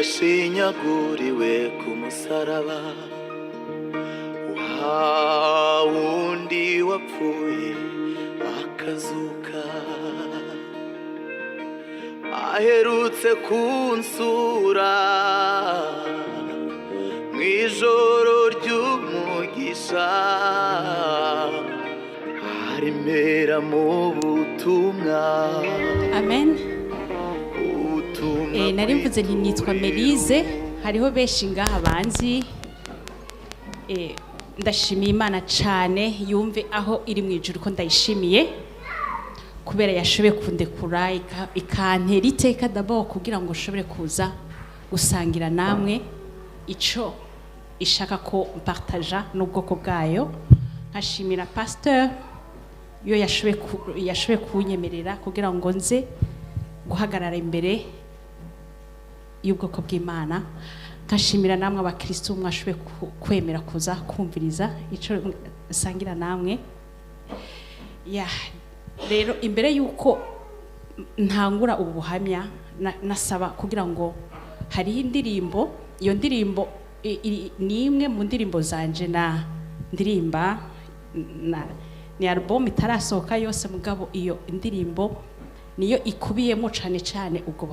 washinyaguriwe ku musaraba, wa wundi wapfuye akazuka, aherutse kunsura mw'ijoro ry'umugisha, arimera mu butumwa. Amen. Nari mvuze nti nitwa Melyse, hariho benshi ngaha banzi. Ndashimiye Imana cyane, yumve aho iri mu ijuru ko ndayishimiye kubera yashoboye kundekura ikantera iteka d'abord kugira ngo ushobore kuza gusangira namwe ico ishaka ko mpartaja n'ubwoko bwayo. Nkashimira pasteur yo yashoboye kunyemerera kugira ngo nze guhagarara imbere y'ubwoko bw'Imana. Nkashimira namwe abakristo mwashoboye kwemera kuza kumviriza ico sangira namwe. Rero imbere yuko ntangura ubuhamya nasaba kugira ngo hari indirimbo, iyo ndirimbo ni imwe mu ndirimbo zanje na ndirimba ni album itarasohoka yose, mugabo iyo indirimbo niyo ikubiyemo cyane cyane ubwo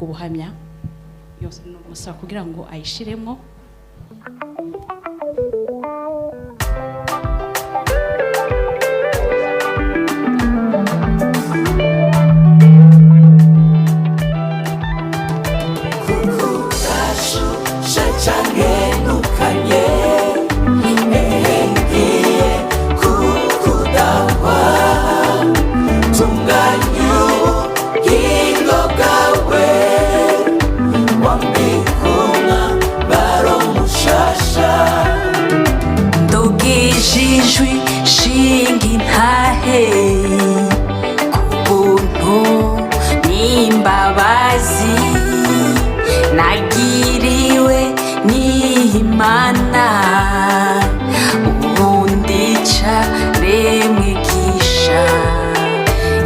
buhamya yose, musaba kugira ngo ayishiremo. Nagiriwe n'Imana ubundica remwigisha,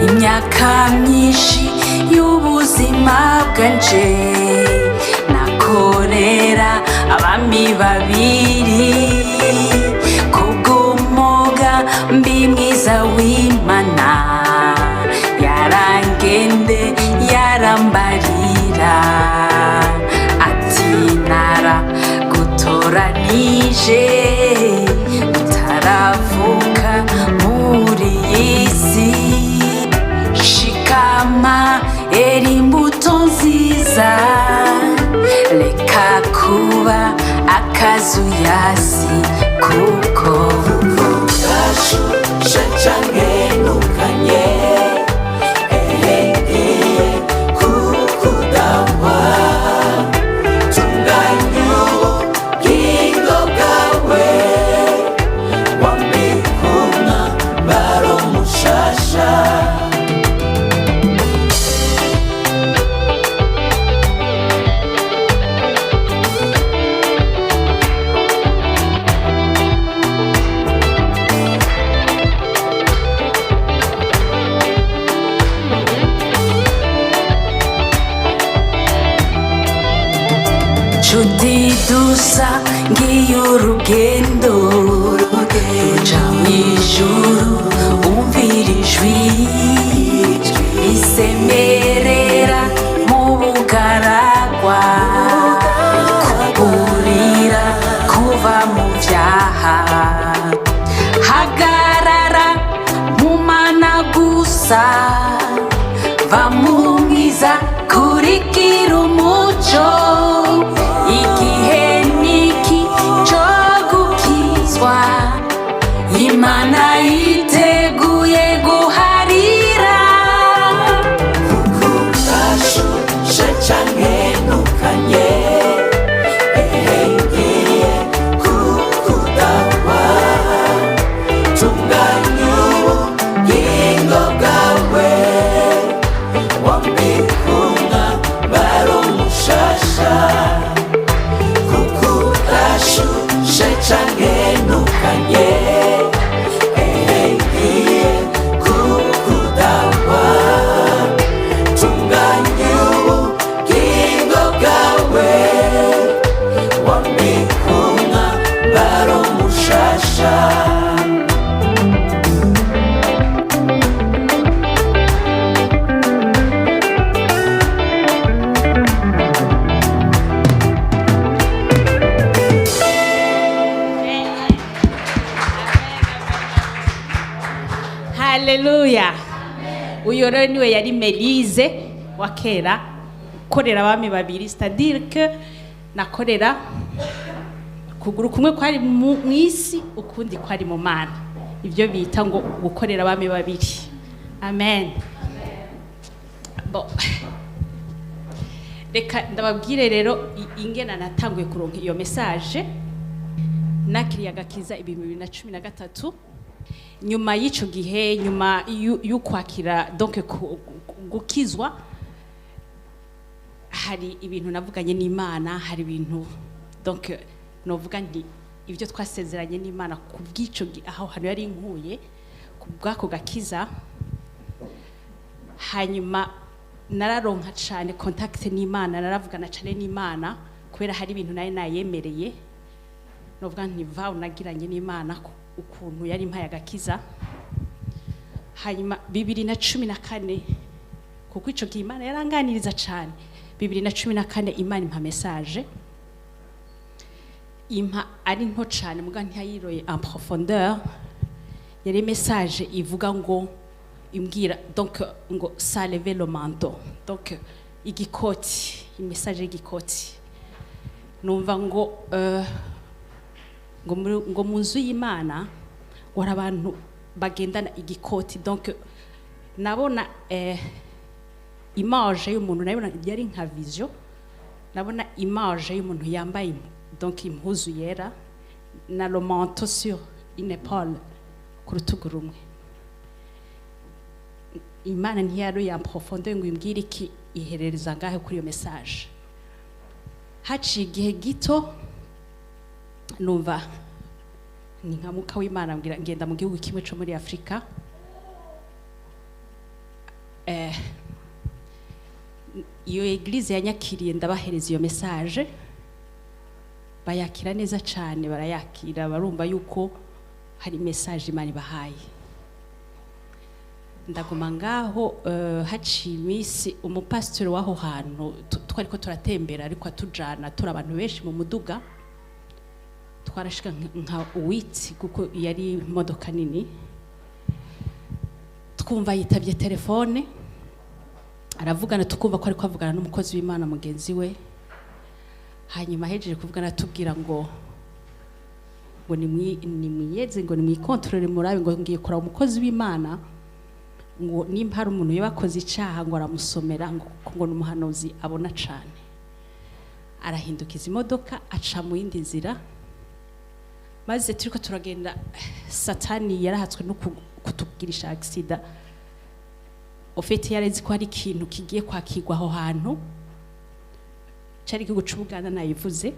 imyaka myinshi y'ubuzima bwanje nakorera abami babiri, kubw'umugambi mwiza w'Imana yarangende yarambarira ati naragutoranije utaravuka muri iyi si, shikama era imbuto nziza, reka kuba akazuyaze kuko gashushe canke nukanye dusa ngiye urugendo ruja mw'ijuru, umvira ijwi risemerera mu bugaragwa, rikuburira kuva mu vyaha, hagarara mu mana gusa, va mu mwiza kurikira umuco, igihe niki cyo haleluya. Uyo rero niwe yari Melyse wa kera korera abami babiri, c'est-à-dire que nakorera kuguru kumwe kwari mu isi ukundi kwari mu mana, ibyo bita ngo gukorera abami babiri. Amen. Bon, reka ndababwire rero ingena natanguye kuronka iyo message nakiriye agakiza 2013. Nyuma y'ico gihe, nyuma y'ukwakira donc gukizwa, hari ibintu navuganye n'Imana, hari ibintu donc novuga ndi ibyo twasezeranye n'Imana ku bw'ico aho hano yari inkuye ku bwako gakiza. Hanyuma nararonka cyane contact n'Imana, naravugana cyane n'Imana kubera hari ibintu nari nayemereye, novuga nti va unagiranye n'Imana ukuntu yari impaye agakiza. Hanyuma 2014 kuko ico gihe Imana yaranganiriza cyane, 2014 Imana impa message, impa ari nto cyane muga ntiyayiroye en profondeur. Yari message ivuga ngo imbwira donc ngo ça lever le manteau, donc igikoti, message y'igikoti. Numva ngo ngo munzu y'Imana wari abantu bagendana igikoti, donc nabona image y'umuntu, nabona yari nka vision, nabona image y'umuntu yambaye donc impuzu yera na le manteau sur une épaule ku rutugu rumwe. Imana ntiyari ya profondeur ngo imbwire iki iherereza ngahe kuri iyo message. Haciye igihe gito numva ni nka muka w'Imana mbwira ngenda mu gihugu kimwe cyo muri Afrika. Iyo eglise yanyakiriye ndabahereza iyo message, bayakira neza cyane, barayakira, barumva yuko hari message Imana ibahaye. Ndaguma ngaho haciye iminsi umupasiteri w'aho hantu twari ko turatembera ariko atujana turi abantu benshi mu muduga, twarashika nka witsi kuko yari imodoka nini, twumva yitabye telefone aravugana, tukumva ko ariko avugana n'umukozi w'Imana mugenzi we. Hanyuma hejeje kuvugana tubwira ngo ni mwiyeze, ngo ni mwikontrole murabe, ngo ngiye kuraba umukozi w'Imana, ngo nimba hari umuntu yabakoze icyaha ngo aramusomera, ngo n'umuhanuzi abona cyane. Arahindukiza imodoka aca mu yindi nzira, maze turiko turagenda satani yarahatswe no kutugirisha accident. Ofete yarezi ko hari ikintu kigiye kwakirwa aho hantu, cyari igihugu c'Ubuganda nayivuze.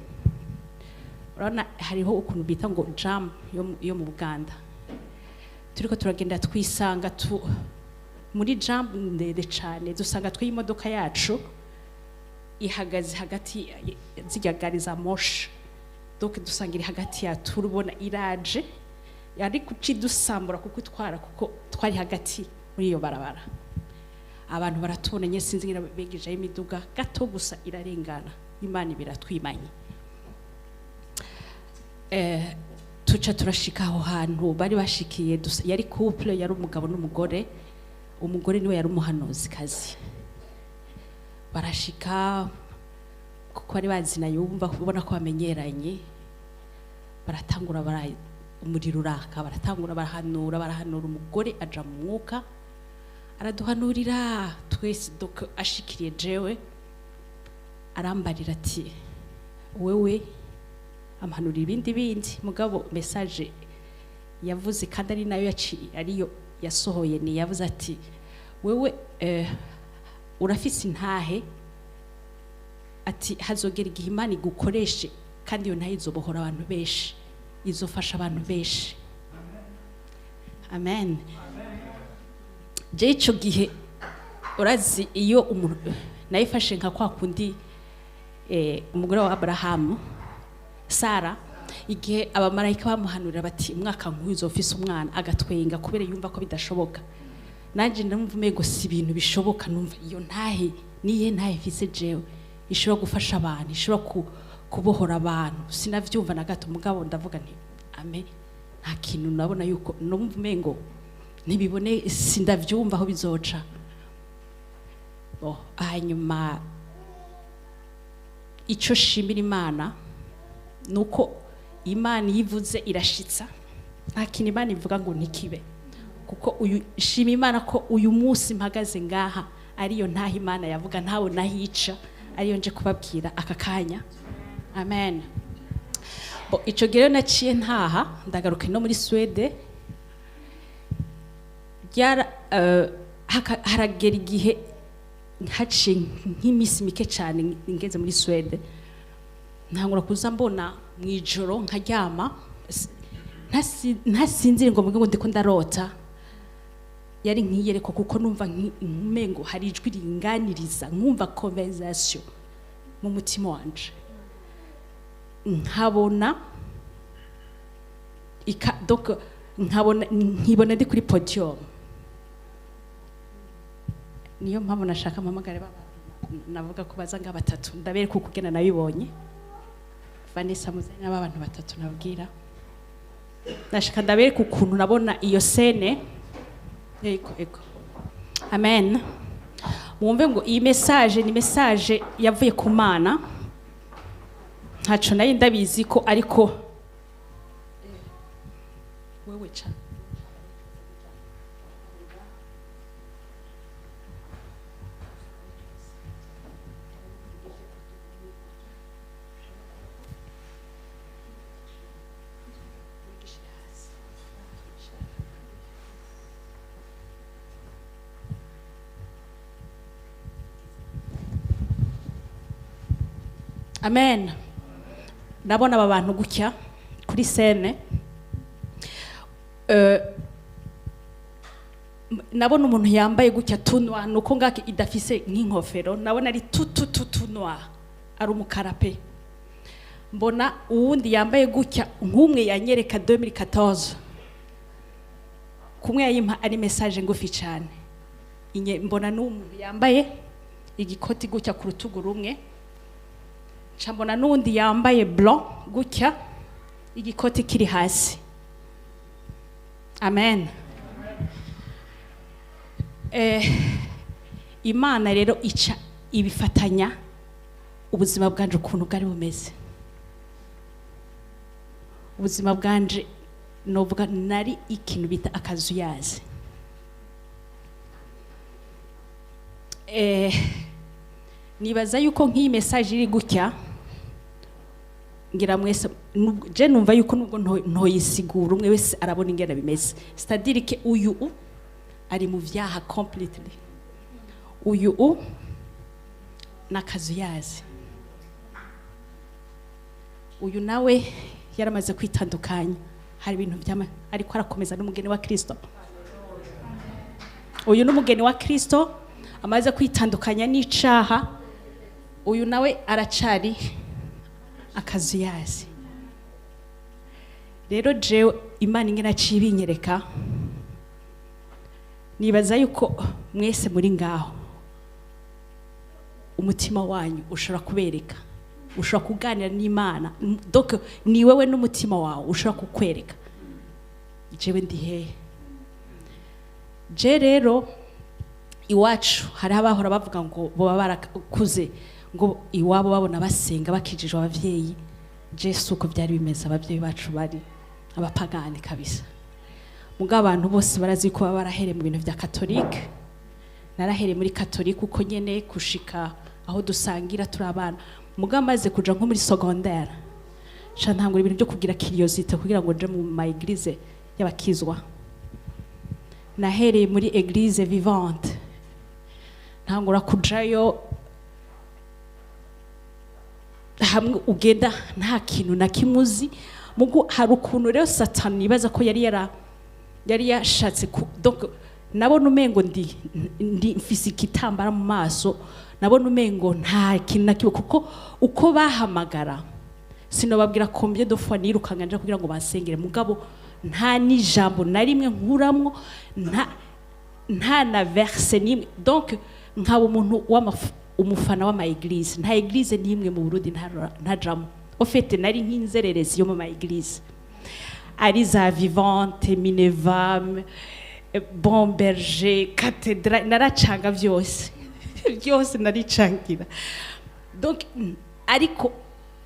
Urabona hariho ukuntu bita ngo jam yo mu Buganda. Turiko turagenda twisanga muri jam ndende cyane, dusanga tw'imodoka yacu ihagaze hagati zirya gari za moshi, donc dusanga iri hagati ya turubona iraje yari kucidusambura kuko twari hagati muri iyo barabara. Abantu baratubonanye, sinzi ngira begeje imiduga gato gusa irarengana, Imana biratwimanye. Tuca turashika aho hantu bari bashikiye, yari couple, yari umugabo n'umugore. Umugore niwe yari umuhanuzi kazi. Barashika kuko bari bazina yumva kubona ko bamenyeranye, baratangura umuriro uraka, baratangura barahanura. Umugore aja mu mwuka araduhanurira twese, donc ashikiriye jewe arambarira ati wewe, amhanurira ibindi mugabo message yavuze kandi ari nayo ariyo yasohoye, ni yavuze ati wewe urafise intahe, ati hazogera igihe Imana igukoreshe kandi iyo ntahe izobohora abantu benshi, izofasha abantu benshi. Amen. Je ico gihe urazi iyo umuntu nayifashe nka kwa kundi umugore wa Abraham Sara, igihe abamarayika bamuhanurira bati umwaka nk'uyu uzofise umwana, agatwenga kubera yumva ko bidashoboka. Nanje ndumva mego si ibintu bishoboka, numva iyo ntahe niye ntahe mfise jewe ishobora gufasha abantu, ishobora kubohora abantu, sinavyumva na gato. Mugabo ndavuga nti ame nta kintu nabona yuko numva mengo ntibibone sindavyumva aho bizoca hanyuma ico shimira Imana nuko Imana yivuze irashitsa nta kintu Imana ivuga ngo ntikibe kuko uyu shima Imana ko uyu munsi mpagaze ngaha ariyo ntaho Imana yavuga ntawe nahica ariyo nje kubabwira aka kanya amen. Ico gihe naciye ntaha ndagaruka no muri Swede haragera igihe haciye nk'imisi mike cyane ngeze muri Swede ntangura kuza mbona mwijoro nkaryama ntasinzire ngo mvuge ngo ndiko ndarota yari nkiyereko kuko numva nkumengo hari ijwi ringaniriza nkumva conversation mu mutima wanje nkabona nkibona ndi kuri podium niyo mpamvu nashaka mpamagare navuga ko baza nga batatu ndabereka uko kugena nabibonye Vanessa muzanye n'abantu batatu nabwira nashaka ndabereka ukuntu nabona iyo scene ego amen. Mwumve ngo iyi message ni message yavuye ku Mana ntaco nayo ndabizi ko ariko wewe cha amen. Ndabona aba bantu gutya kuri scene nabona umuntu yambaye gutya tunwa nuko ngaki idafise nk'inkofero nabona ari tunwa ari umukara pe mbona uwundi yambaye gutya nk'umwe yanyereka 2014 kumwe yayimpa ari message ngufi cyane mbona n'umuntu yambaye igikoti gutya ku rutugu rumwe chambona n'undi yambaye blanc gutya igikoti kiri hasi amen. Imana rero ica ibifatanya ubuzima bwanje ukuntu bwari bumeze ubuzima bwanje novuga nari ikintu bita akazuyaze nibaza yuko nk'iyi message iri gutya ngira mwese je numva yuko nubwo ntoyisigura umwe wese arabona ingena bimeze c'est-à-dire que uyu ari mu vyaha completely uyu n'akazuyaze uyu nawe yaramaze kwitandukanya hari ibintu byama ariko arakomeza n'umugeni wa Kristo uyu n'umugeni wa Kristo amaze kwitandukanya n'icaha uyu nawe aracari akazuyaze rero je Imana ingena cibinyereka nibaza yuko mwese muri ngaho umutima wanyu ushobora kubereka ushobora kuganira n'Imana donc ni wewe n'umutima wawe ushobora kukwereka jewe ndi he je rero iwacu hari abahora bavuga ngo boba barakuze ngo iwabo babona basenga bakijijwe abavyeyi Jesu uko byari bimeze abavyeyi bacu bari abapagani kabisa muga abantu bose barazi ko barahere mu bintu vya katolike narahere muri katolike uko nyene kushika aho dusangira turabana muga maze kuja nko muri secondaire cha ntangura ibintu byo kugira curiosité kugira ngo nje mu ma église y'abakizwa nahereye muri église vivante ntangura kujayo hamwe ugenda nta kintu na kimuzi mugo hari ukuntu rero Satani ibaza ko yari yashatse donc nabona umengo ndi mfise ikitambara mu maso nabona umengo nta kintu na kibo kuko uko bahamagara sinobabwira combien de fois nirukanga nje kugira ngo basengere mugabo nta n'ijambo na rimwe nkuramwo nta na verse nimwe donc nkaba umuntu umufana wa ma église nta église nimwe mu Burundi nta jamo ofete nari nk'inzererezi yo mu ma église ari za vivante minevame Bon Berger, cathédrale, naracanga byose byose naricangira. Donc ariko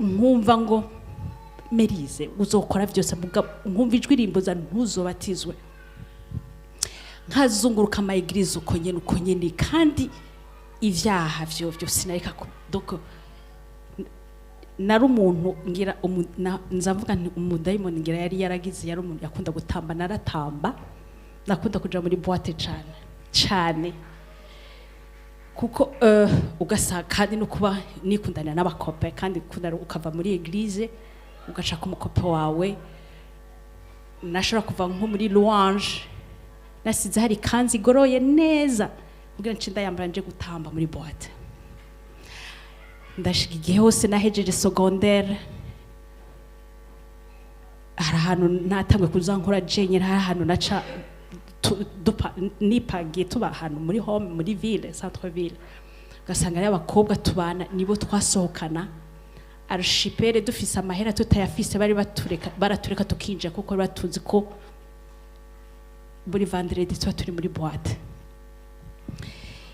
nkumva ngo Melyse uzokora byose mugabo nkumva ijwi rimbuza ntuzobatizwe, nkazunguruka ama eglise uko nyene kandi ivyaha vyo sinareka ko. Donc nari umuntu ngira nzavuga nti umudayimoni ngira yari yaragize, yari umuntu yakunda gutamba, naratamba, nakunda kuja muri boîte cyane kuko ugasanga kandi no kuba nikundana n'abakope kandi kundana ukava muri eglise ugaca ku mukope wawe. Nashobora kuva nko muri louange nasize hari kanzi igoroye neza kugira ncinda yambara nje gutamba muri boîte. Ndashika igihe hose nahejeje secondaire, hari ahantu natangwe kuzankora jenye, hari ahantu naca nipagiye tuba ahantu muri home muri ville centre ville, ugasanga ari abakobwa tubana nibo twasohokana archipel dufise amahera tutayafise, bari baratureka tukinjira kuko batuzi ko buri vendredi tuba turi muri boîte.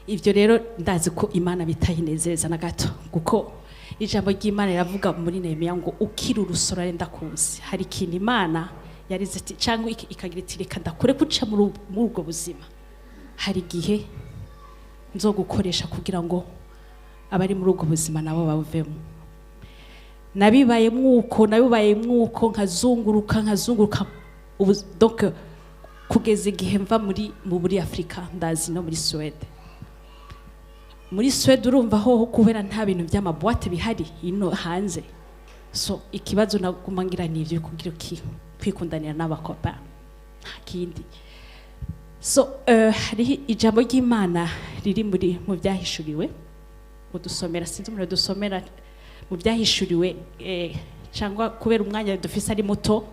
Ivyo rero ndazi ko Imana bitayinezeza na gato, kuko ijambo ry'Imana riravuga muri Nehemiya ngo ukiri urusoro renda kuzi. Hari ikintu Imana yarize ati cyangwa ikagira iti reka ndakure kuca muri ubwo buzima, hari igihe nzogukoresha kugira ngo abari muri ubwo buzima nabo bavemo. Nabibaye mwuko nkazunguruka donc kugeza igihe mva muri Afrika, ndazi no muri Swede. Muri Swede urumva ho kubera nta bintu by'amaboîte bihari ino hanze, so ikibazo naguma ngira nivyo kugira kwikundanira n'abakopa nta kindi. So hari ijambo ry'Imana riri mu byahishuriwe udusomera, sinzi muri dusomera mu byahishuriwe cyangwa kubera umwanya dufise ari muto.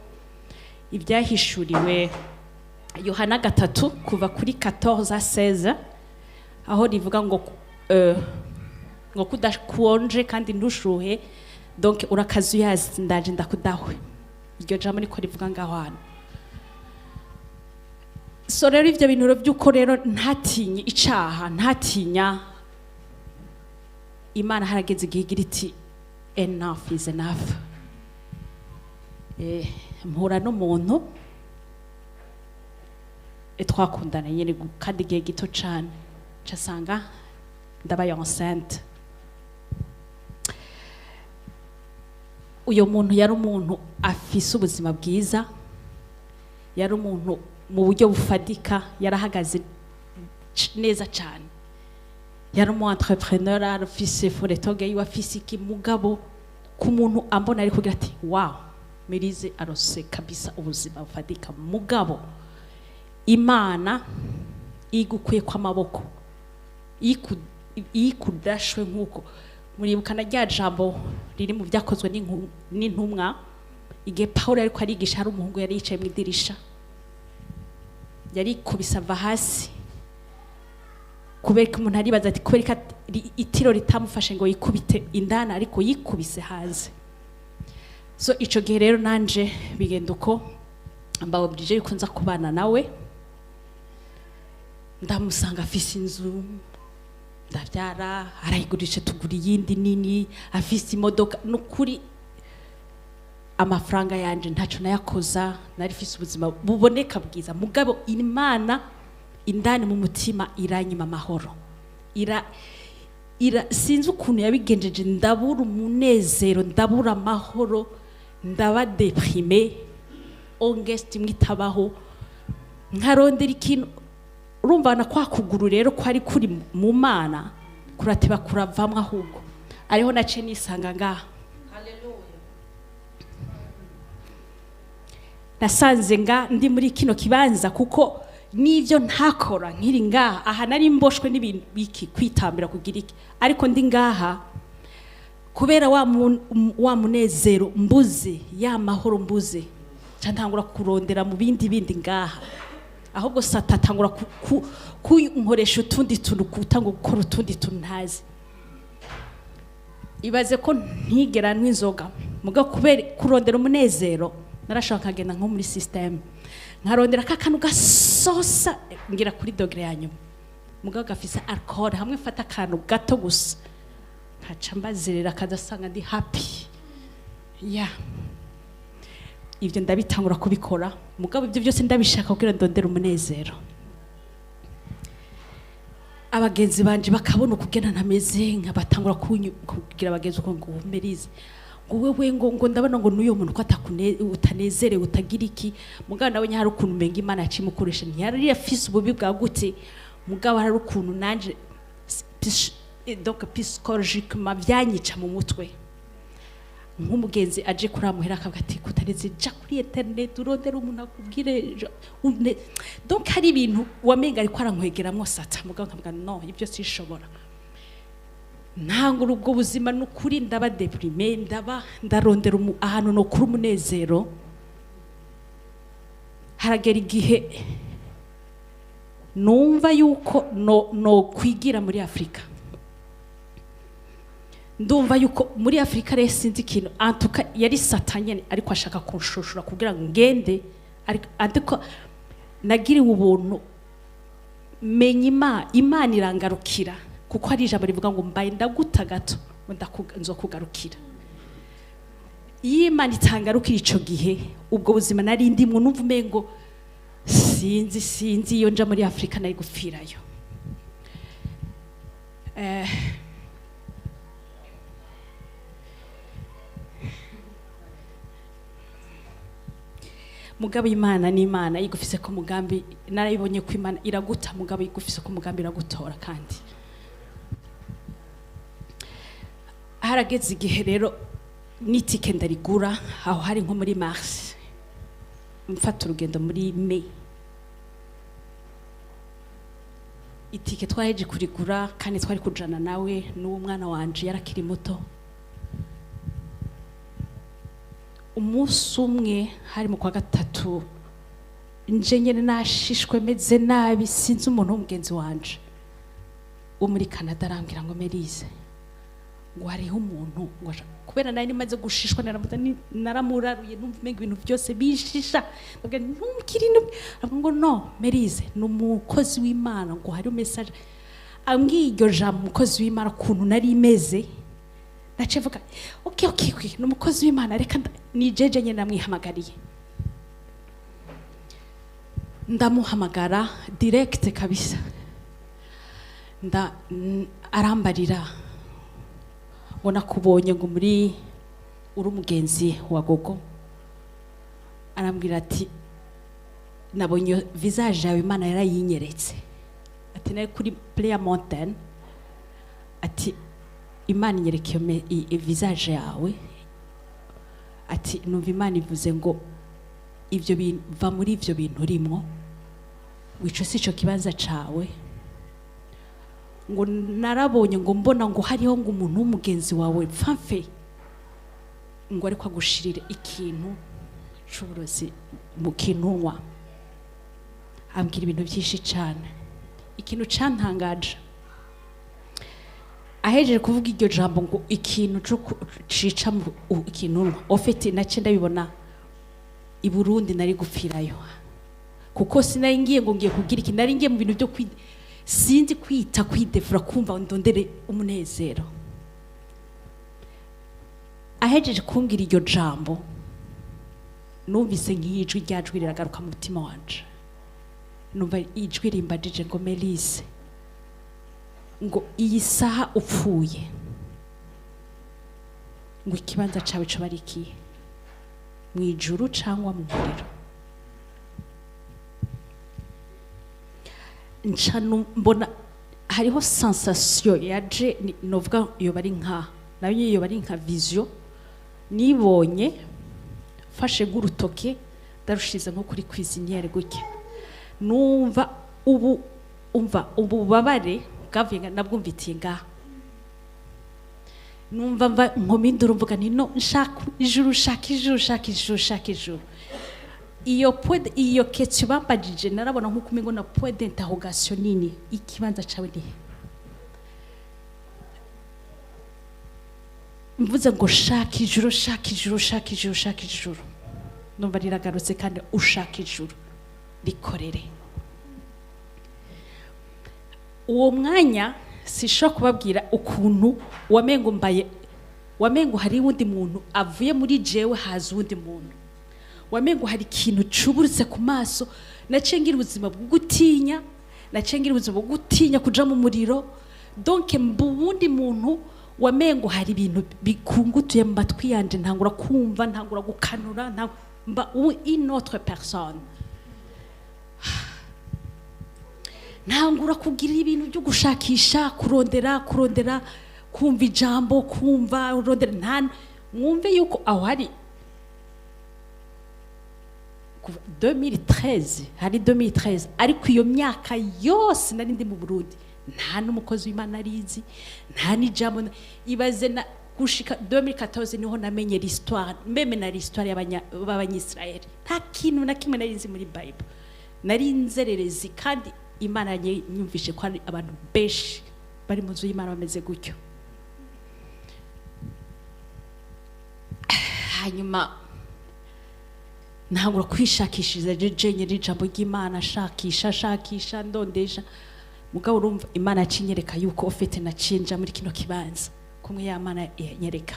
Ibyahishuriwe Yohana 3 kuva kuri 14-16 aho rivuga ngo kudakonje kandi ndushuhe, donc urakazuyaze ndaje ndakudahwe. Iryo jambo niko rivuga ngaho hano. So rero ivyo bintu by'uko rero ntatinye icaha, ntatinya Imana, harageze igihe igira iti enough is enough. Mpura n'umuntu twakundana nyene kandi igihe gito cane, casanga ndabaye enceinte. Uyo muntu yari umuntu afise ubuzima bwiza, yari umuntu mu buryo bufadika, yarahagaze neza cyane, yari umu entrepreneur, afise foretoge yiwe, afise iki mugabo ku muntu ambona ari kugira ati wow, Melyse arose kabisa ubuzima bufadika. Mugabo Imana igukuye kwa maboko, ikudashwe nkuko muribukana rya jambo riri mu byakozwe n'intumwa, igihe Paulo ariko arigisha, hari umuhungu yari yicaye mu idirisha, yari kubisa ava hasi kubera ko umuntu aribaza ati kubera itiro ritamufashe ngo yikubite indana, ariko yikubise haze. So ico gihe rero nanje bigenda uko mbaobrije yuko nza kubana nawe, ndamusanga afise inzu, ndavyara, arayigurisha tugura iyindi nini, afise imodoka. Nukuri amafaranga yanje ntaco nayakoza, nari fise ubuzima buboneka bwiza, mugabo Imana indani mu mutima iranyima amahoro, sinzi ukuntu yabigenjeje, ndabura umunezero, ndabura amahoro, ndaba deprime, ongesti mwitabaho, nkarondera ikintu. Urumva na kwa kuguru rero ko ari kuri mu Mana kurateba kuravamwe, ahubwo ariho nace nisanga ngaha. Haleluya. Nasanze ndi muri kino kibanza kuko nivyo ntakora nkiri ngaha, aha nari mboshwe n'ibintu biki kwitambira kugira iki, ariko ndi ngaha kubera wa munezero mbuze, ya mahoro mbuze, cyantangura kurondera mu bindi ngaha, ahubwo satatangura kunkoresha utundi tuntu, kutanga gukora utundi tuntu ntazi. Ibaze ko ntigera n'inzoga, muga kubera kurondera umunezero narashaka kagenda nko muri system nkarondera kakanu gasosa ngira kuri dogere ya nyuma mugabo gafise alcohol hamwe mfata akantu gato gusa nkaca mbazerera kadasanga ndi happy ivyo ndabitangura kubikora mugabo ivyo byose ndabishaka kugira ndondera umunezero. Abagenzi banje bakabona ukugena ntameze nkabatangura kugira abagenzi ngo Melyse ngo wewe ngo ndabona ngo nuyo muntu ko utanezerewe utagira iki mugabo nawe nyari ukuntu menga Imana yacimukoresha ntiyari yafise ububi bwa gute mugabo hari ukuntu nanje donc psychologiquement byanyica mu mutwe nk'umugenzi aje kuramuhera akavuga ati kutareze ja kuri internet urondera umuntu akubwire donc hari ibintu wamenga ariko arankwegeramwo sata mugabo nkavuga no ibyo sishobora ntangura ubwo buzima n'ukuri ndaba deprime ndarondera ahantu no kuri umunezero. Haragera igihe numva yuko no kwigira muri Afrika, ndumva yuko muri Afrika rero sinzi ikintu antuka yari satanye ariko ashaka kunshushura kugira ngo ngende ariko nagiriwe ubuntu menya Imana irangarukira kuko hari ijambo rivuga ngo mbaye ndaguta gato nzokugarukira. Iyo Imana itangarukira ico gihe ubwo buzima nari ndimwe numva umengo sinzi iyo nja muri Afrika nari gupfirayo. Mugabo Imana ni Imana igufise ko mugambi narayibonye ko Imana iraguta mugabo igufise ko mugambi iragutora kandi harageze igihe rero nitike ndarigura aho hari nko muri mars mfata urugendo muri May itike twaheje kurigura kandi twari kujana nawe n'uwo mwana wanje yarakiri muto. Umunsi umwe hari mu kwa gatatu nje nyene nashishwe meze nabi sinzi umuntu w'umugenzi wanje wo muri Canada arambwira ngo Melyse ngo hariho umuntu ngo kubera nari maze gushishwa naramuraruye numva menga ibintu byose bishisha ntumkiri ngo no Melyse n'umukozi w'Imana ngo hari message ambwiye iryo jambo umukozi w'Imana kuntu nari imeze nacevuga okay n'umukozi w'Imana reka nijeje nyene namwihamagariye ndamuhamagara direct kabisa arambarira ngo nakubonye ngo muri uri umugenzi wa gogo arambwira ati nabonye visage yawe Imana yarayinyeretse ati nari kuri Player Mountain ati Imana inyereke visage yawe ati numva Imana ivuze ngo ivyo biva muri ivyo bintu urimo wico sico kibanza cawe ngo narabonye ngo mbona ngo hariho ngo umuntu w'umugenzi wawe pfamfe ngo ariko agushirire ikintu c'uburozi mu kinunwa ambwira ibintu byinshi cyane. Ikintu cantangaje ahejeje kuvuga iryo jambo ngo ikintu cica mu kinunwa ofete nace ndabibona i Burundi nari gupfirayo kuko sinari ngiye ngo ngiye kugira iki nari ngiye mu bintu byo sinzi kwita kwidefura kumva ndondere umunezero. Ahejeje kumbwira iryo jambo numvise nk'ijwi ryajwi riragaruka mu mutima wanje numva ijwi rimbajije ngo Melyse ngo iyi saha upfuye ngo ikibanza cawe co barikiye mu ijuru cyangwa mu muriro. Nchano mbona hariho sensation yaje novuga iyo bari nka nayo iyo bari nka vision nibonye fashe gurutoke darushize nko kuri cuisinière gutya numva ubu babare gavenga nabwumvitiye nga numva mva nkomindura mvuga nti no nshaka ijuru shaka ijuru iyo question bambajije narabona nko kumengo na point d'interrogation nini ikibanza cawe ni mvuze ngo shaka ijuru numva riragarutse kandi ushaka ijuru rikorere. Uwo mwanya sishobora kubabwira ukuntu wamengo hari wundi muntu avuye muri jewe haza uwundi muntu, wamengo hari ikintu cuburutse ku maso, naciye ngira ubuzima bwo gutinya, naciye ngira ubuzima bwo gutinya kuja mu muriro. Donc mbuwundi muntu wamengo hari ibintu bikungutuye mu matwi yanje, ntangura kumva, ntangura gukanura, mba une autre personne. Ntangura kugira ibintu byo gushakisha, kurondera kumva ijambo, kumva urondera, nta mwumve yuko aho hari 2013, hari 2013, ariko iyo myaka yose nari ndi mu Burundi nta n'umukozi w'Imana arizi, nta n'ijambo. Ibaze na gushika 2014 niho namenye l'histoire, mbeme na l'histoire y'abanyisraeli. Nta kintu na kimwe nari nzi muri Bible, nari nzererezi, kandi Imana yanyumvishe ko ari abantu benshi bari mu nzu y'Imana bameze gutyo. Hanyuma ntangura kwishakishiriza jeje n'ijambo ry'Imana, shakisha ndondesha. Mugabo urumva Imana yacinyereka yuko ofete nacinja muri kino kibanza kumwe y'Imana yanyereka,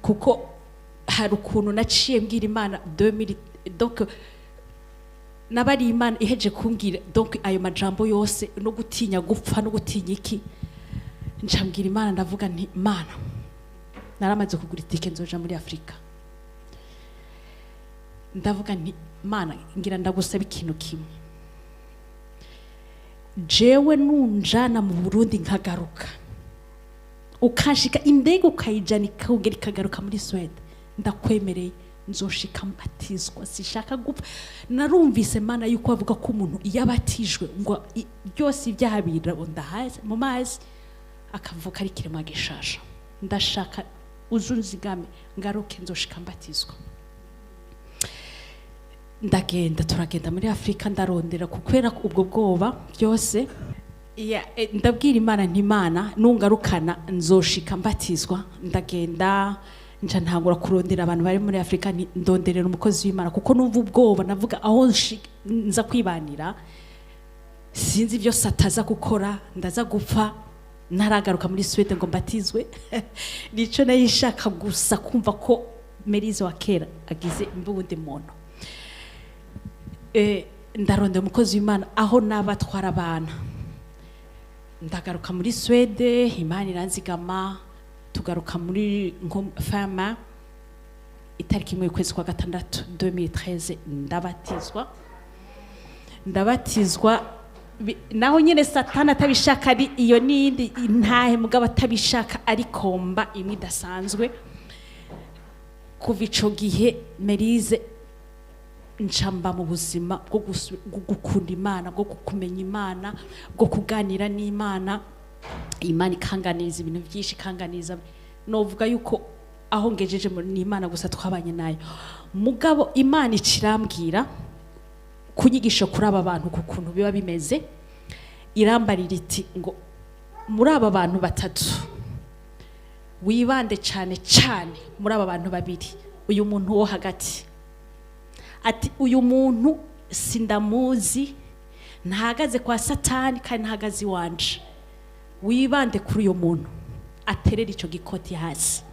kuko hari ukuntu naciye mbwira Imana 2000, donc nabari Imana iheje kumbwira donc ayo majambo yose no gutinya gupfa no gutinya iki, ncambwira Imana ndavuga nti Imana, naramaze kugura itike nzoja muri Afrika. Ndavuga nti Imana, ngira ndagusaba ikintu kimwe, jewe nunjana mu Burundi nkagaruka, ukashika indege ukayijana ikagera ikagaruka muri Sweden, ndakwemereye nzoshika mbatizwa, sishaka gupfa. Narumvise Mana yuko avuga ko umuntu yabatijwe ngo byose ibyaha birabonda haze mu mazi akavuka ari kirema gishasha. Ndashaka uzunzigame ngaruke nzoshika mbatizwa. Turagenda muri Afrika, ndarondera kukwera ubwo bwoba byose. Ndabwira Imana nti Imana, nungarukana nzoshika mbatizwa. Ndagenda nca ntangura kurondera abantu bari muri Afrika, ndonderera umukozi w'Imana, kuko numva ubwoba. Navuga aho nza kwibanira sinzi ibyo sataza gukora, ndaza gupfa ntaragaruka muri Sweden ngo mbatizwe. Nico nayishaka gusa kumva ko Melyse wa kera agize imbundi muntu. Ndarondera umukozi w'Imana aho nabatwara abana, ndagaruka muri Sweden, Imana iranzigama, tugaruka muri fama itariki imwe y'ukwezi kwa gatandatu 2013, ndabatizwa naho nyene Satani atabishaka, ari iyo nindi ntahe mugabo atabishaka, ari komba imwe idasanzwe. Kuva ico gihe Melyse ncamba mu buzima bwo gukunda Imana, bwo kumenya Imana, bwo kuganira n'Imana. Imana ikanganiza ibintu byinshi, ikanganiza. Novuga yuko aho ngejeje muri Imana gusa twabanye nayo. Mugabo Imana icirambwira kunyigisha kuri aba bantu kukuntu biba bimeze, irambarira iti ngo muri aba bantu batatu wibande cyane muri aba bantu babiri, uyu muntu wo hagati. Ati uyu muntu sindamuzi, ntahagaze kwa Satani kandi ntahagaze iwanje. Wibande kuri uyu muntu aterera ico gikoti hasi.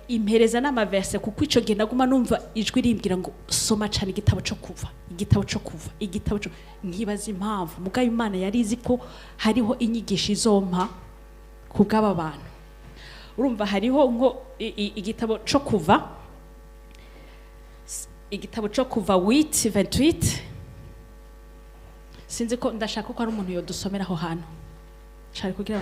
Impereza n'amaverse, kuko ico gihe ndaguma numva ijwi rimbwira ngo soma cyane igitabo cyo kuva, nkibaza impamvu. Mugabo Imana yari izi ko hariho inyigisho izompa ku bw'aba bantu. Urumva hariho ngo igitabo cyo kuva 8:28. Sinzi ko ndashaka ko ari umuntu yodusomera aho hantu. Shari kugira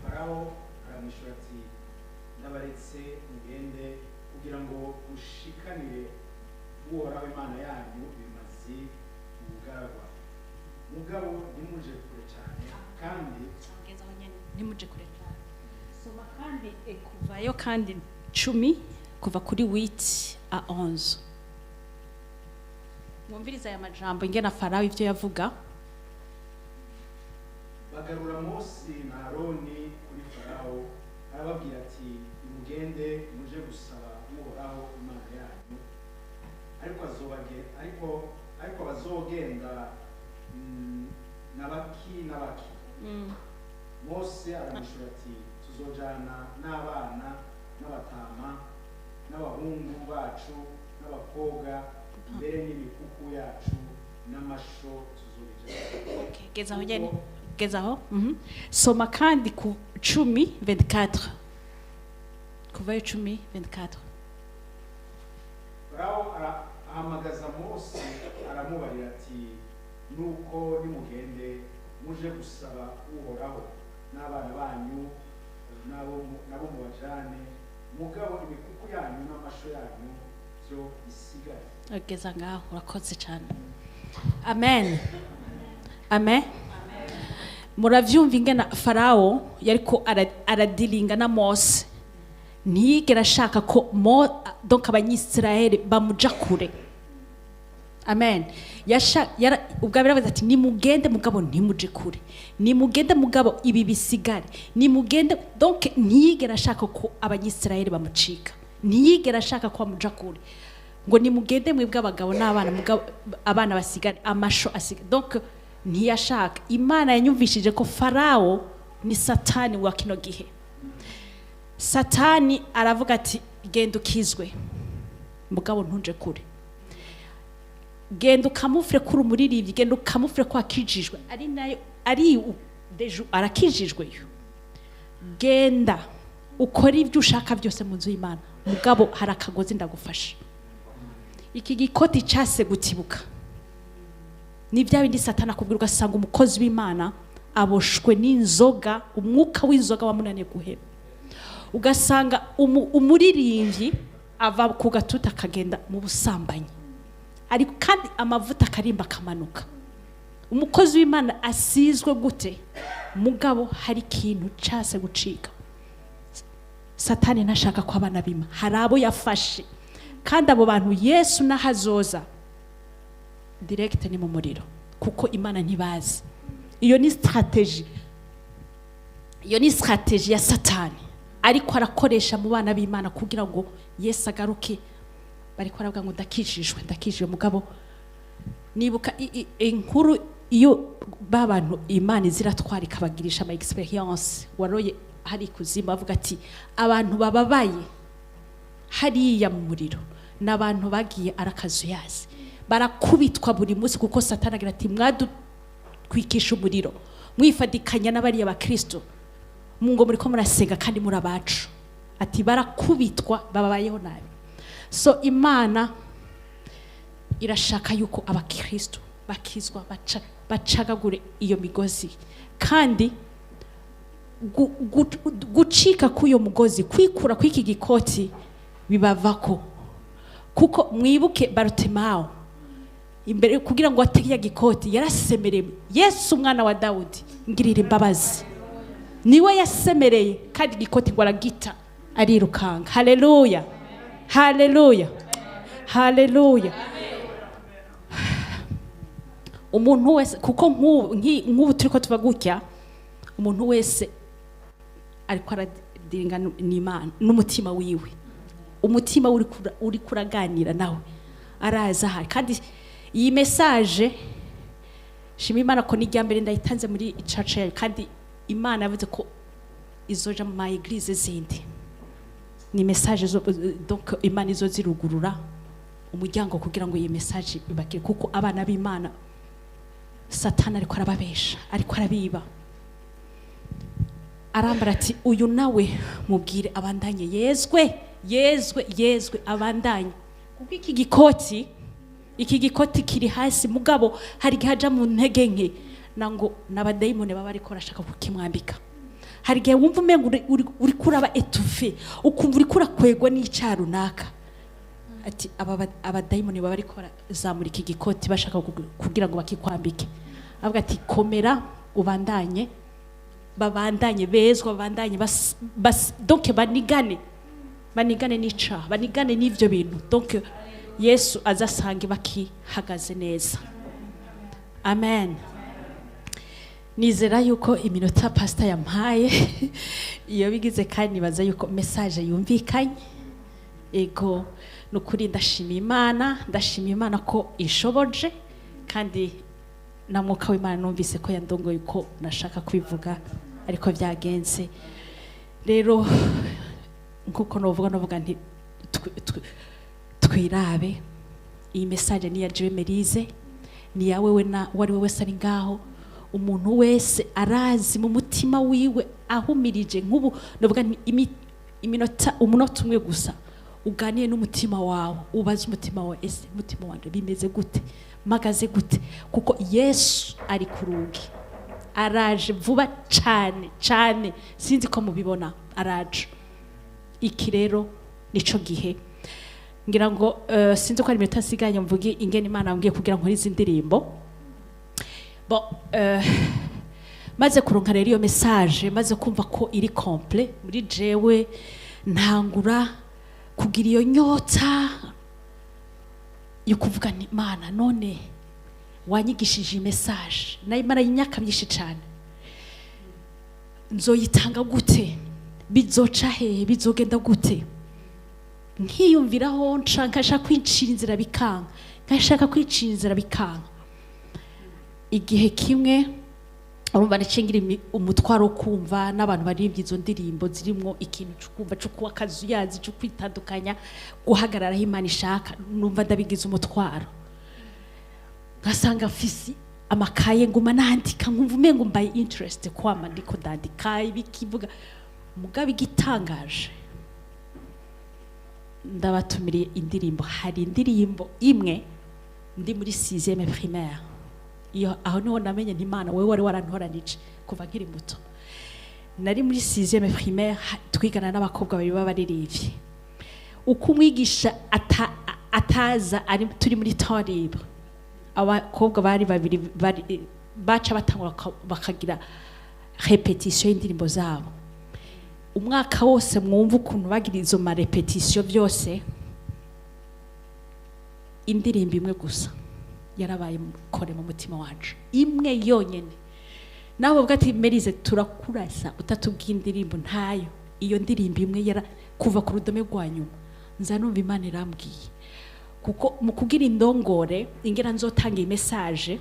Farawo aramwishyura ati ndabaretse mugende kugira ngo ushikanire Uhoraho Imana yanyu bimaze ubugaragwa. Mugabo ntimuje kure cyane, kandi ntimuje kure cyane. Soma kandi kuvayo kandi 10 kuva kuri 8 à 11. Mwumviriza aya majambo ingena Farawo ivyo yavuga. Bagarura Mose na Aroni kuri Farawo, arababwira ati gusaba uhoraho imana yanyu ariko bazogenda n'abaki Mose aramwishyura ati tuzojana n'abana n'abatama n'abahungu bacu n'abakobwa mbere n'imikuku yacu n'amasho tuzobijana. Okay, gezaho soma kandi ku 10:24 kuva 10:24. Farawo ahamagaza Mose aramubarira ati nuko nimugende muje gusaba uhoraho n'abana banyu nabo mubajane mugabo imikuku yanyu n'amasho yanyu byo bisigare. Ageza ngaho urakoze cyane. Amen. Amen. Muravyumva ingena Farawo yariko aradilinga na Mose ntiyigera ashaka ko donc abanyisirayeli bamuja kure. Amen. Ubwo biravuze ati nimugende mugabo ntimuje kure, nimugende mugabo ibi bisigare, nimugende. Donc ntiyigera ashaka ko abanyisirayeli bamucika, ntiyigera ashaka ko bamuja kure, ngo nimugende mwebwe abagabo n'abana mugabo abana basigare amasho asigare. Donc ntiyashaka. Imana yanyumvishije ko Farawo ni satani wa kino gihe. Satani aravuga ati genda ukizwe mugabo ntunje kure, genda ukamufure kuri umuririmbyi, genda ukamufure ko akijijwe ari nayo ari deju arakijijwe yo. Genda ukora ibyo ushaka byose mu nzu y'Imana mugabo hari akagozi ndagufasha. Iki gikoti cyase gutibuka ni bya bindi Satani akubwira ugasanga umukozi w'Imana aboshwe n'inzoga, umwuka w'inzoga wamunaniye guheba. Ugasanga umuririmbyi ava ku gatuta akagenda mu busambanyi, ariko kandi amavuta akarimba akamanuka. Umukozi w'Imana asizwe gute mugabo hari ikintu cyase gucika. Satani ntashaka ko abana bima, hari abo yafashe kandi abo bantu Yesu nahazoza direct ni mu muriro kuko Imana ntibazi. Iyo ni strategy ya Satani ariko arakoresha mu bana b'Imana kugira ngo Yesu agaruke. Bariko aravuga ngo ndakijijwe mugabo nibuka inkuru iyo babantu Imana ziratwara ikabagirisha ama experience waroye hari kuzima bavuga ati abantu bababaye hariya mu muriro n'abantu bagiye Akazuyaze barakubitwa buri munsi kuko Satani agira ati mwadutwikisha umuriro mwifadikanya n'abariya bakristo ngo muri ko murasenga kandi muri abacu, ati barakubitwa bababayeho nabi. So Imana irashaka yuko abakristo bakizwa bacagagure iyo migozi kandi gucika kuyo mugozi, kwikura kw'iki gikoti bibavako. Kuko mwibuke Bartimayo imbere kugira ngo atege gikoti yarasemereye Yesu umwana wa Dawudi ngirira imbabazi, niwe yasemereye kandi gikoti ngo aragita arirukanga. Haleluya, haleluya, haleluya. Umuntu wese kuko nk'ubu turiko tubagutya, umuntu wese ariko aradiringa n'Imana n'umutima wiwe, umutima uri kuraganira nawe araza hari. Kandi iyi message shima Imana ko nijya mbere ndayitanze muri church yayo, kandi Imana yavuze ko izoja mu eglise zindi. Ni message donc Imana izozirugurura umuryango kugira ngo iyi message ibakire, kuko abana b'Imana Satani ariko arababesha, ariko arabiba. Arambara ati uyu nawe mubwire abandanye yezwe abandanye, kuko iki gikoti kiri hasi mugabo hari gihaja mu ntege nke nango n'abadayimone baba ariko arashaka kukimwambika. Hari gihe wumva umengo uri kuraba etufe ukumva uri kurakwegwa n'icyaru naka, ati abadayimone baba ariko zamura iki gikoti bashaka kugira ngo bakikwambike. Avuga ati komera ubandanye, babandanye bezwa, babandanye donc banigane n'icaha, banigane n'ivyo bintu. Donc Yesu azasange bakihagaze neza. Amen. Nizera yuko iminota pastor yampaye iyo bigize kandi nibaza yuko message yumvikanye ego nukuri ndashimiye Imana ko ishoboje kandi na mwuka w'Imana numvise ko yandongoye uko nashaka kwivuga ariko byagenze rero nkuko novuga nti twirabe iyi message ni ya jewe Melyse ni ya wewe na wari wewe wese ari ngaho umuntu wese arazi mu mutima wiwe ahumirije nk'ubu novuga iminota umunota umwe gusa uganiye n'umutima wawe ubaze umutima wawe ese umutima wanje bimeze gute magaze gute kuko Yesu ari ku rugi araje vuba cyane sinzi ko mubibona araje iki rero nico gihe ngira ngo sinzi ko ari iminota nsiganye mvuge ingene Imana yambwiye kugira ngo izi ndirimbo maze kuronka rero iyo message maze kumva ko iri complet muri jewe ntangura kugira iyo nyota yo kuvuga ni Imana none wanyigishije iyi message nayo Imana yinyaka byinshi cyane nzoyitanga gute bizoca he bizogenda gute nkiyumviraho nkashaka kwicira inzira bikanga igihe kimwe urumva nacengira umutwaro kumva n'abantu baririmbye izo ndirimbo zirimo ikintu cyukumva cyo kuba Akazuyaze cyo kwitandukanya guhagarara aho Imana ishaka numva ndabigize umutwaro ngasanga fisi amakaye nguma nandika nkumva umengo mbaye interest kwama ndiko ndandika ibikivuga mugabe gitangaje ndabatumiriye indirimbo hari indirimbo imwe ndi muri 6e primaire iyo aho niho namenye nti Imana wewe wari warantoranije kuva nkiri muto nari muri 6e primaire twigana n'abakobwa babiri b'abaririmbyi uko umwigisha ataza ari turi muri temps libre abakobwa bari babiri baca batangura bakagira repetition y'indirimbo zabo umwaka wose mwumva ukuntu bagira izo ma repetition byose indirimbo imwe gusa yarabaye kore mu mutima wacu imwe yonyene naho bavuga ati Melyse turakurasa utatubwiye indirimbo ntayo iyo ndirimbo imwe yara kuva ku rudome rwa nyuma nza numva Imana irambwiye kuko mu kugira indongore ingera nzotanga iyi message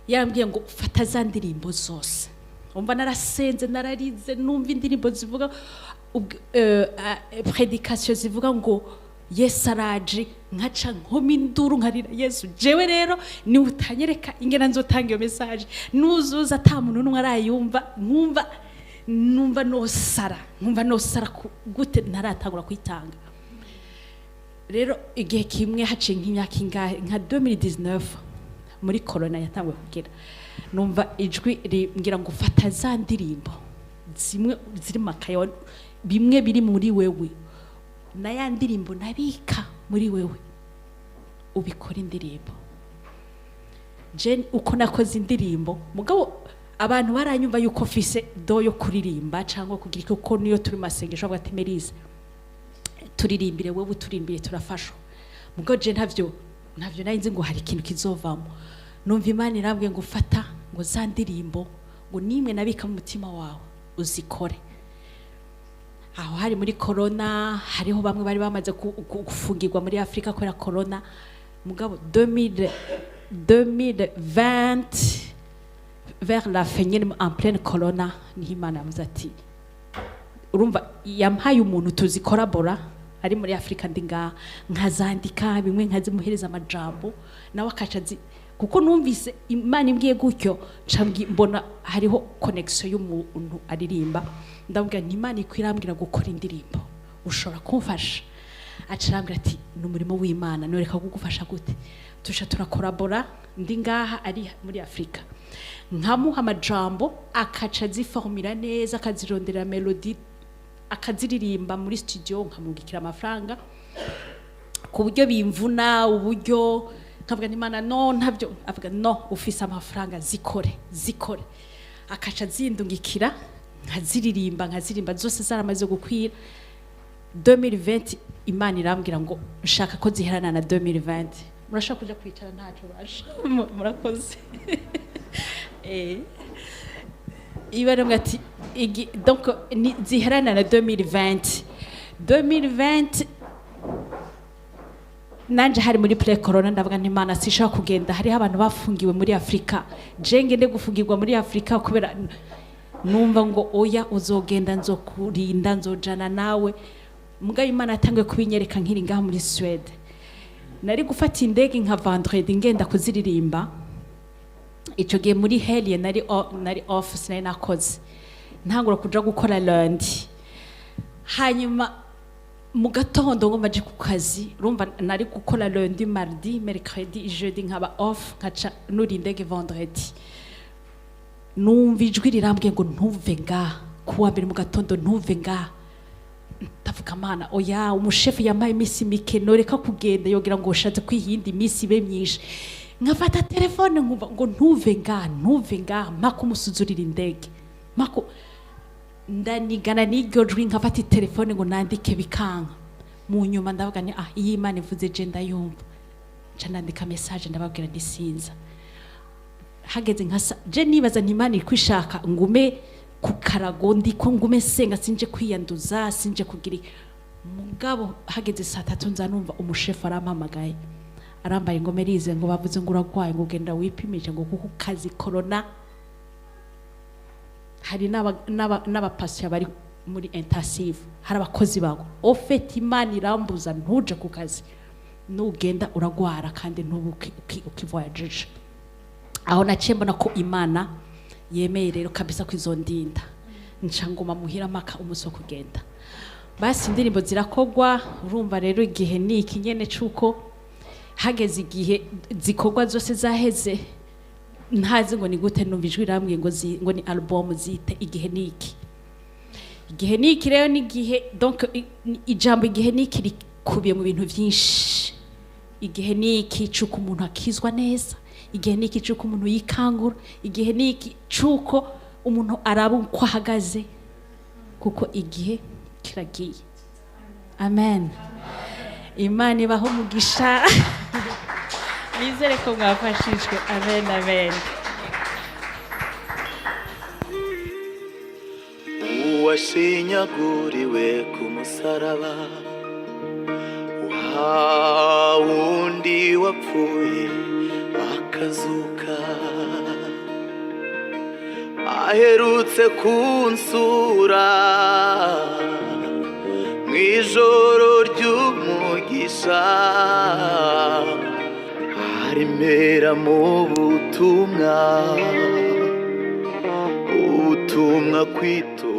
yambwiye ngo fata za ndirimbo zose umva narasenze nararize numva indirimbo zivuga prédication zivuga ngo Yesu araje nkaca nkoma induru nkarira Yesu jewe rero ni utanyereka ingena nzotanga iyo message nuzuza ata muntu numwe arayumva numva nosara gute ntaratangura kwitanga rero igihe kimwe haciye nk'imyaka ingahe nka 2019 muri corona yatangwe kugira numva ijwi ngira ngo fata za ndirimbo zimwe ziri makaye bimwe biri muri wewe na ya ndirimbo nabika muri wewe ubikora indirimbo je uko nakoze indirimbo mugabo abantu baranyumva yuko fise do yo kuririmba cyangwa kugira uko niyo turi masengesho avuga ati Melyse turirimbire wewe turimbire turafashwa mugabo je ntavyo nayinzi ngo hari ikintu kizovamo numva Imana irambwiye ngo fata ngo za ndirimbo ngo nimwe nabika mu mutima wawe uzikore aho hari muri corona hariho bamwe bari bamaze gufungirwa muri Afrika kubera corona mugabo 2020 vers la fin en pleine corona ni Imana yavuze ati urumva yampaye umuntu tuzi korabora ari muri Afrika ndinga nkazandika bimwe nkazimuhereza amajambo nawe akacazi kuko numvise Imana imbwiye gutyo mbona hariho connection y'umuntu aririmba ndabwira nti Imana ikwirambira gukora indirimbo ushobora kumfasha acirambira ati n'umurimo w'Imana noreka kugufasha gute tusha turakorabora ndi ngaha ari muri Afrika nkamuha amajambo akaca ziformira neza akazirondera melody akaziririmba muri studio nkamugikira amafaranga ku buryo bimvuna uburyo nkavuga Imana no ntabyo avuga no ufise amafaranga zikore akaca zindungikira nkazirimba zose zaramaze gukwira 2020 Imana irambwira ngo nshaka ko ziherana na 2020 murashaka kuja kwicara ntaco basha murakoze ibarambwira ati donc ziherana na 2020 2020 nanje hari muri pre corona ndavuga nti Imana sishaka kugenda, hariho abantu bafungiwe muri Afrika, je ngende gufungirwa muri Afrika kubera numva ngo oya uzogenda nzokurinda nzojana nawe. Mugabe Imana yatangiye kubinyereka nkiri ngaha muri Swede. Nari gufata indege nka vendredi ngenda kuziririmba, ico gihe muri Helie nari office nari nakoze, ntangura kuja gukora lundi, hanyuma mu gatondo ngo maje ku kazi, urumva nari gukora lundi, mardi, mercredi, jeudi nkaba off, nkaca nuri indege vendredi. Numva ijwi rirambwiye ngo ntuve ngaha kuwa mbere mu gatondo, ntuve ngaha. Ndavuga Mana oya, umushefu yambaye imisi mike noreka kugenda, yogira ngo ushatse kwihindi imisi ibe myinshi. Nkafata telefone nkumva ngo ntuve ngaha mpaka umusuzurira indege, mpaka ndanigana n'iryo jwi, nkafata telefone ngo nandike bikanka. Mu nyuma ndavuga ni iyi Imana ivuze je ndayumva, nca nandika message ndababwira ndisinza. Hageze nkasa je nibaza nti Imana ikwishaka ngume ku karago ndiko ngume senga, sinje kwiyanduza, sinje kugira. Mugabo hageze saa 3 nza numva umushefu arampamagaye, arambaye ngo Melyse ngo bavuze ngo uragwaye ngo genda wipimisha ngo kuko kazi corona. Hari n'abapasya bari muri intensive, hari abakozi bago ofete Imana irambuza ntuje ku kazi, nugenda uragwara kandi ntubuke ukivoyageje. Aho naciye mbona ko Imana yemeye rero kabisa kwizondinda, nca ngoma muhira maka umuso kugenda. Basi indirimbo zirakogwa, urumva rero igihe niki nyene cuko hageze igihe zikogwa zose zaheze, ntazi ngo ni gute numva ijwi ramwe ngo ni album zite igihe niki. Igihe niki rero ni igihe, donc ijambo igihe niki rikubiye mu bintu byinshi. Igihe niki cuko umuntu akizwa neza, igihe niki cuko umuntu yikangura, igihe niki cuko umuntu araba uko ahagaze, kuko igihe kiragiye. Amen. Imana ibaho umugisha. Nizere ko mwafashijwe. Amen, amen. Uwashinyaguriwe ku musaraba, wa wundi wapfuye akazuka, aherutse kunsura mw'ijoro ry'umugisha, aremera mu butumwa, ubutumwa kwito